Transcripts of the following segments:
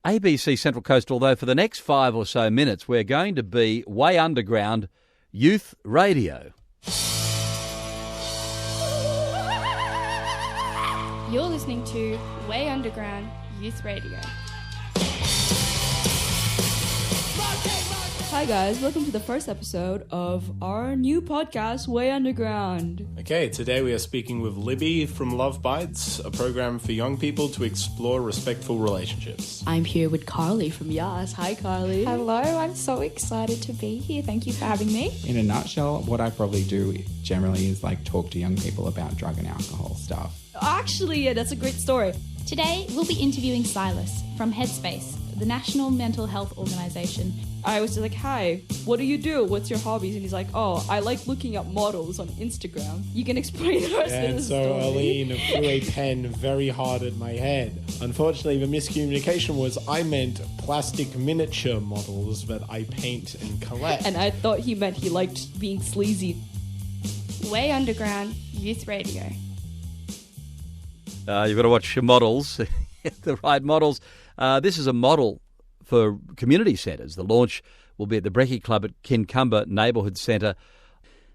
ABC Central Coast, although for the next 5 or so minutes, we're going to be way underground youth radio. You're listening to Way Underground Youth Radio. Hi guys, welcome to the first episode of our new podcast, Way Underground. Okay, today we are speaking with Libby from Love Bites, a program for young people to explore respectful relationships. I'm here with Carly from Yas. Hi, Carly. Hello, I'm so excited to be here. Thank you for having me. In a nutshell, what I probably do generally is talk to young people about drug and alcohol stuff. Actually, yeah, that's a great story. Today, we'll be interviewing Silas from Headspace, the National Mental Health Organisation. I was just like, hi, what do you do? What's your hobbies? And he's like, oh, I like looking up models on Instagram. You can explain the rest of the story. And so Aline threw a pen very hard at my head. Unfortunately, the miscommunication was I meant plastic miniature models that I paint and collect. And I thought he meant he liked being sleazy. Way Underground Youth Radio. You've got to watch your models, the right models. This is a model for community centres. The launch will be at the Brekkie Club at Kincumber Neighbourhood Centre.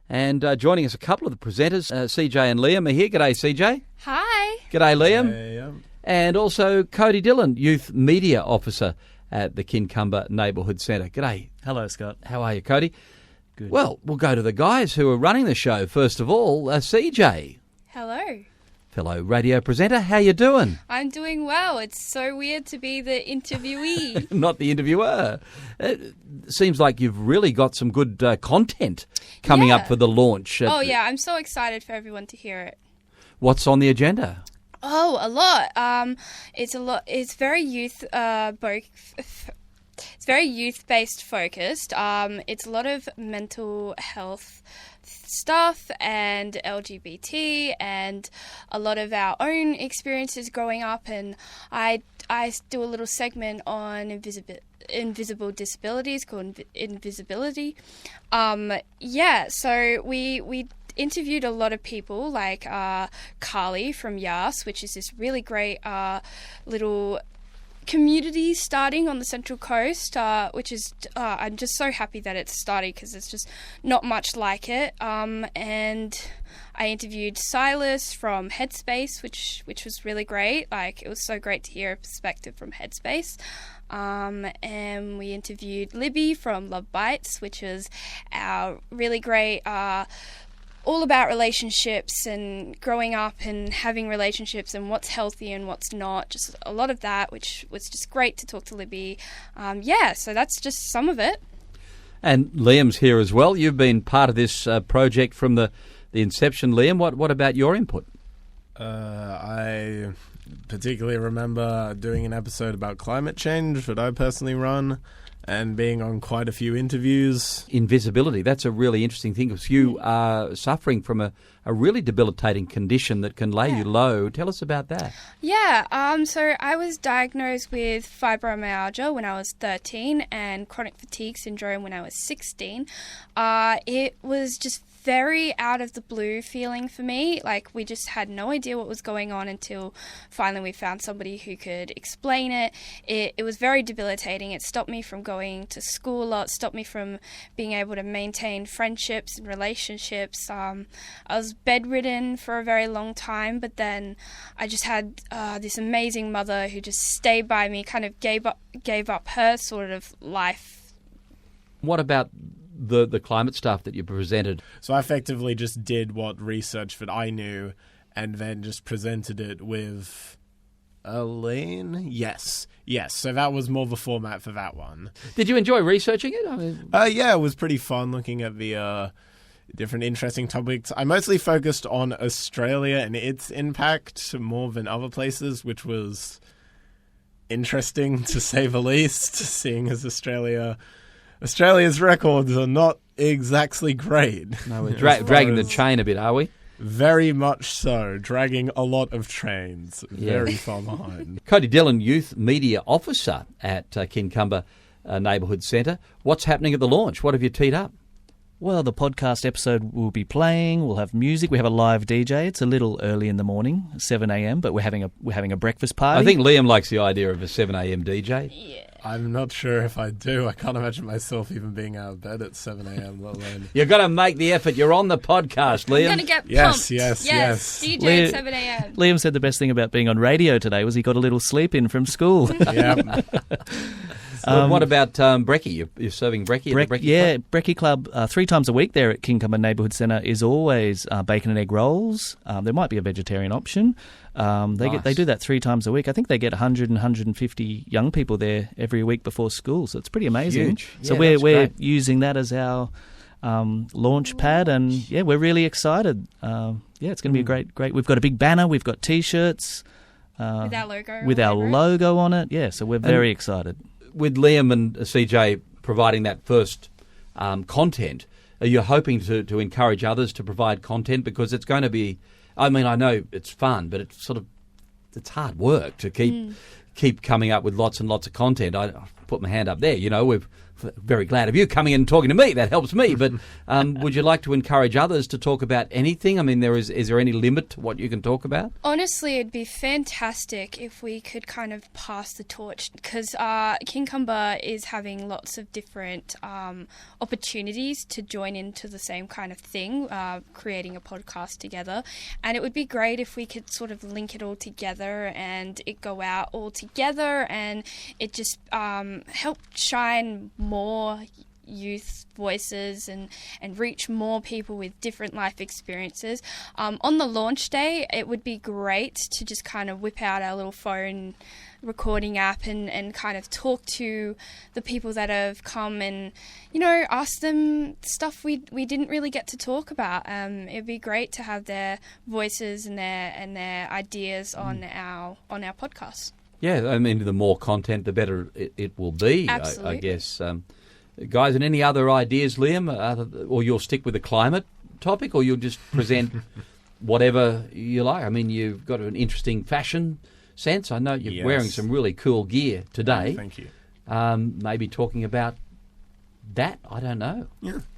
And joining us, a couple of the presenters, CJ and Liam are here. G'day, CJ. Hi. G'day, Liam. Hey, And also Cody Dillon, Youth Media Officer at the Kincumber Neighbourhood Centre. G'day. Hello, Scott. How are you, Cody? Good. Well, we'll go to the guys who are running the show. First of all, CJ. Hello. Fellow radio presenter, how you doing? I'm doing well. It's so weird to be the interviewee. Not the interviewer. It seems like you've really got some good content coming up for the launch. Oh, yeah. I'm so excited for everyone to hear it. What's on the agenda? Oh, a lot. It's a lot. It's very youth It's very youth-based focused. It's a lot of mental health stuff and LGBT and a lot of our own experiences growing up. And I do a little segment on invisible disabilities called Invisibility. So we interviewed a lot of people like Carly from Yas, which is this really great little community starting on the Central Coast, which is I'm just so happy that it's starting because it's just not much like it. And I interviewed Silas from Headspace, which was really great. It was so great to hear a perspective from Headspace. And we interviewed Libby from Love Bites, which is our really great all about relationships and growing up and having relationships and what's healthy and what's not. Just a lot of that, which was just great to talk to Libby. So that's just some of it. And Liam's here as well. You've been part of this project from the inception, Liam. What about your input? I particularly remember doing an episode about climate change that I personally run, and being on quite a few interviews. Invisibility, that's a really interesting thing because you are suffering from a really debilitating condition that can lay you low. Tell us about that. So I was diagnosed with fibromyalgia when I was 13 and chronic fatigue syndrome when I was 16. It was just very out of the blue feeling for me. We just had no idea what was going on until finally we found somebody who could explain it. It was very debilitating. It stopped me from going to school a lot, stopped me from being able to maintain friendships and relationships. I was bedridden for a very long time, but then I just had this amazing mother who just stayed by me, kind of gave up her sort of life. What about the climate stuff that you presented? So I effectively just did what research that I knew and then just presented it with Elaine. Yes. So that was more the format for that one. Did you enjoy researching it? Yeah, it was pretty fun looking at the different interesting topics. I mostly focused on Australia and its impact more than other places, which was interesting to say the least, seeing as Australia's records are not exactly great. No, we're dragging the chain a bit, are we? Very much so. Dragging a lot of trains. Very far behind. Cody Dillon, Youth Media Officer at Kincumber Neighbourhood Centre. What's happening at the launch? What have you teed up? Well, the podcast episode will be playing. We'll have music. We have a live DJ. It's a little early in the morning, 7 a.m., but we're having a breakfast party. I think Liam likes the idea of a 7 a.m. DJ. Yeah. I'm not sure if I do. I can't imagine myself even being out of bed at 7 a.m., let alone... You've got to make the effort. You're on the podcast, Liam. I'm going to get Yes, pumped. yes. DJ at 7 a.m. Liam said the best thing about being on radio today was he got a little sleep in from school. Yeah. What about Brekkie? You're serving Brekkie at the Brekkie Club? Brekkie Club 3 times a week there at King Cumber Neighbourhood Centre is always bacon and egg rolls. There might be a vegetarian option. They do that 3 times a week. I think they get 100 and 150 young people there every week before school, so it's pretty amazing. Huge. So Yeah, we're great. using that as our launch pad, and yeah, we're really excited. It's going to be great. We've got a big banner. We've got T-shirts With our logo. with our over it. logo on it. Yeah, so we're very excited. With Liam and CJ providing that first content, are you hoping to encourage others to provide content? Because it's going to be, I mean, I know it's fun, but it's hard work to keep coming up with lots and lots of content. I put my hand up there. We're very glad of you coming in and talking to me. That helps me. But would you like to encourage others to talk about anything? I mean, is there any limit to what you can talk about? Honestly, it'd be fantastic if we could kind of pass the torch, because King Cumber is having lots of different opportunities to join into the same kind of thing, creating a podcast together. And it would be great if we could sort of link it all together and it go out all together, and it just help shine more youth voices and reach more people with different life experiences. On the launch day, it would be great to just kind of whip out our little phone recording app and kind of talk to the people that have come and, ask them stuff we didn't really get to talk about. It'd be great to have their voices and their ideas on our podcast. Yeah, I mean, the more content, the better it will be, Absolutely. I guess. Guys, and any other ideas, Liam? Or you'll stick with the climate topic, or you'll just present whatever you like? I mean, you've got an interesting fashion sense. I know you're wearing some really cool gear today. Thank you. Maybe talking about that, I don't know.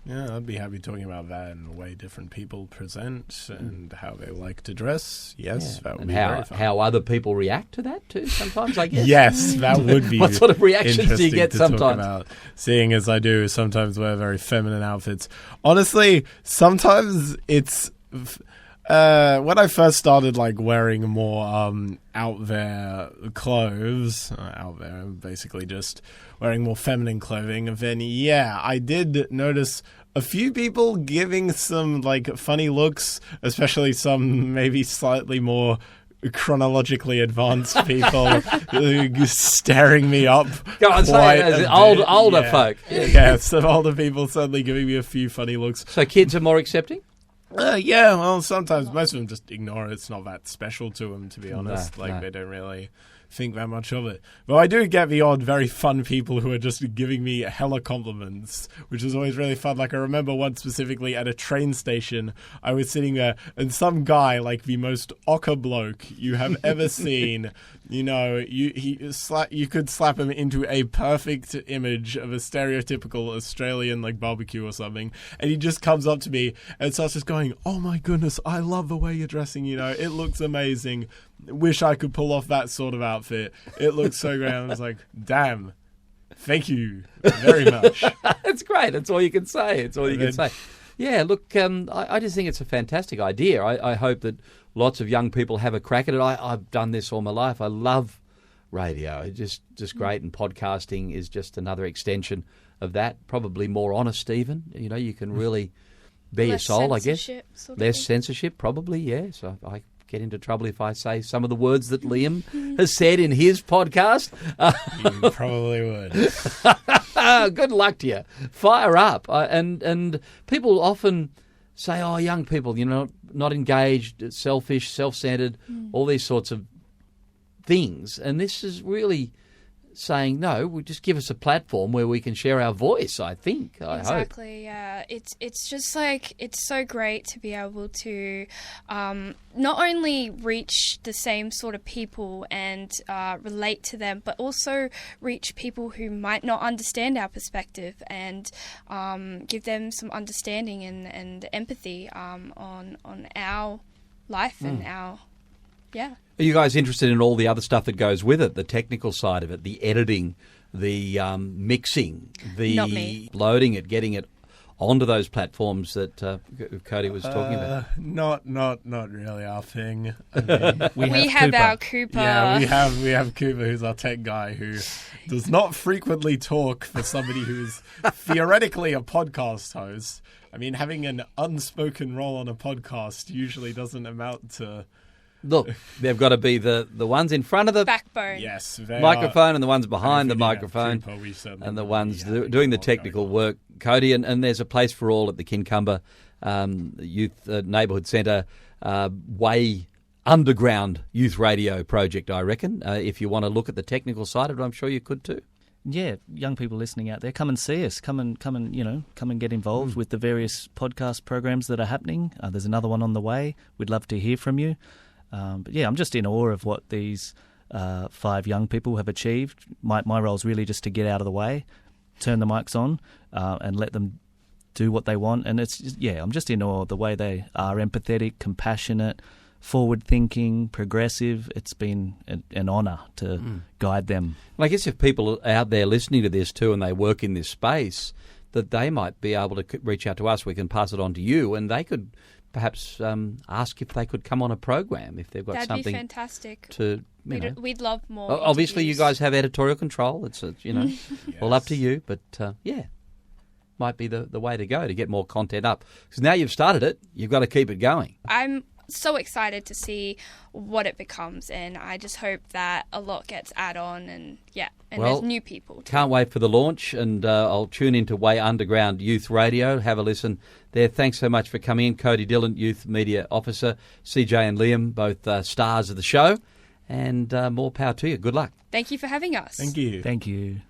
Yeah, I'd be happy talking about that and the way different people present and how they like to dress. Yes, that would And be very fun. how other people react to that too, sometimes, I guess. Yes, that would be What sort of reactions do you interesting get to talk sometimes? about, seeing as I do sometimes wear very feminine outfits. Honestly, sometimes it's... when I first started wearing more out there clothes, basically just wearing more feminine clothing, then I did notice a few people giving some funny looks, especially some maybe slightly more chronologically advanced people staring me up. Go on, say it as older folk. Yeah, some older people suddenly giving me a few funny looks. So kids are more accepting? Well, sometimes most of them just ignore it. It's not that special to them, to be honest. No. They don't really think that much of it. But I do get the odd very fun people who are just giving me hella compliments, which is always really fun. I remember once specifically at a train station, I was sitting there and some guy, the most ochre bloke you have ever seen, you could slap him into a perfect image of a stereotypical Australian barbecue or something, and he just comes up to me and starts just going, "Oh my goodness, I love the way you're dressing, it looks amazing. Wish I could pull off that sort of outfit. It looks so great." I was like, damn, thank you very much. It's great. That's all you can say. It's all you can say. Yeah, look, I just think it's a fantastic idea. I hope that lots of young people have a crack at it. I've done this all my life. I love radio. It's just great, and podcasting is just another extension of that. Probably more honest, even. You can really be your soul, I guess. Less censorship, probably, yes. I get into trouble if I say some of the words that Liam has said in his podcast. You probably would. Good luck to you. Fire up. And people often say, "Oh, young people, not engaged, selfish, self-centered, all these sorts of things." And this is really saying, no, just give us a platform where we can share our voice, I think. I hope. Exactly, yeah. It's just like, it's so great to be able to not only reach the same sort of people and relate to them, but also reach people who might not understand our perspective and give them some understanding and empathy on our life and our, yeah. Are you guys interested in all the other stuff that goes with it, the technical side of it, the editing, the mixing, Not the me. loading it, getting it onto those platforms that Cody was talking about? Not really our thing. I mean, We have our Cooper. yeah, we have Cooper, who's our tech guy, who does not frequently talk for somebody who's theoretically a podcast host. I mean, having an unspoken role on a podcast usually doesn't amount to... Look, they've got to be the ones in front of the Backbone. Yes, microphone and the ones behind the if we didn't have microphone Cooper, we certainly and the wouldn't ones be having doing the a lot technical going on. work, Cody. And there's a place for all at the Kincumber Youth Neighbourhood Centre way underground youth radio project, I reckon. If you want to look at the technical side of it, I'm sure you could too. Yeah, young people listening out there, come and see us. Come and get involved with the various podcast programs that are happening. There's another one on the way. We'd love to hear from you. But yeah, I'm just in awe of what these 5 young people have achieved. My role is really just to get out of the way, turn the mics on, and let them do what they want. And it's just, I'm just in awe of the way they are empathetic, compassionate, forward-thinking, progressive. It's been an honour to guide them. Well, I guess if people are out there listening to this too and they work in this space, that they might be able to reach out to us. We can pass it on to you, and they could perhaps ask if they could come on a program if they've got That'd something be fantastic. to. We'd love more. Obviously, you interviews. guys have editorial control. It's all up to you. But might be the way to go to get more content up. Because now you've started it, you've got to keep it going. I'm so excited to see what it becomes, and I just hope that a lot gets add on, and there's new people too. Can't wait for the launch, and I'll tune into Way Underground Youth Radio. Have a listen there. Thanks so much for coming in, Cody Dillon, Youth Media Officer, CJ and Liam, both stars of the show, and more power to you. Good luck. Thank you for having us. Thank you. Thank you.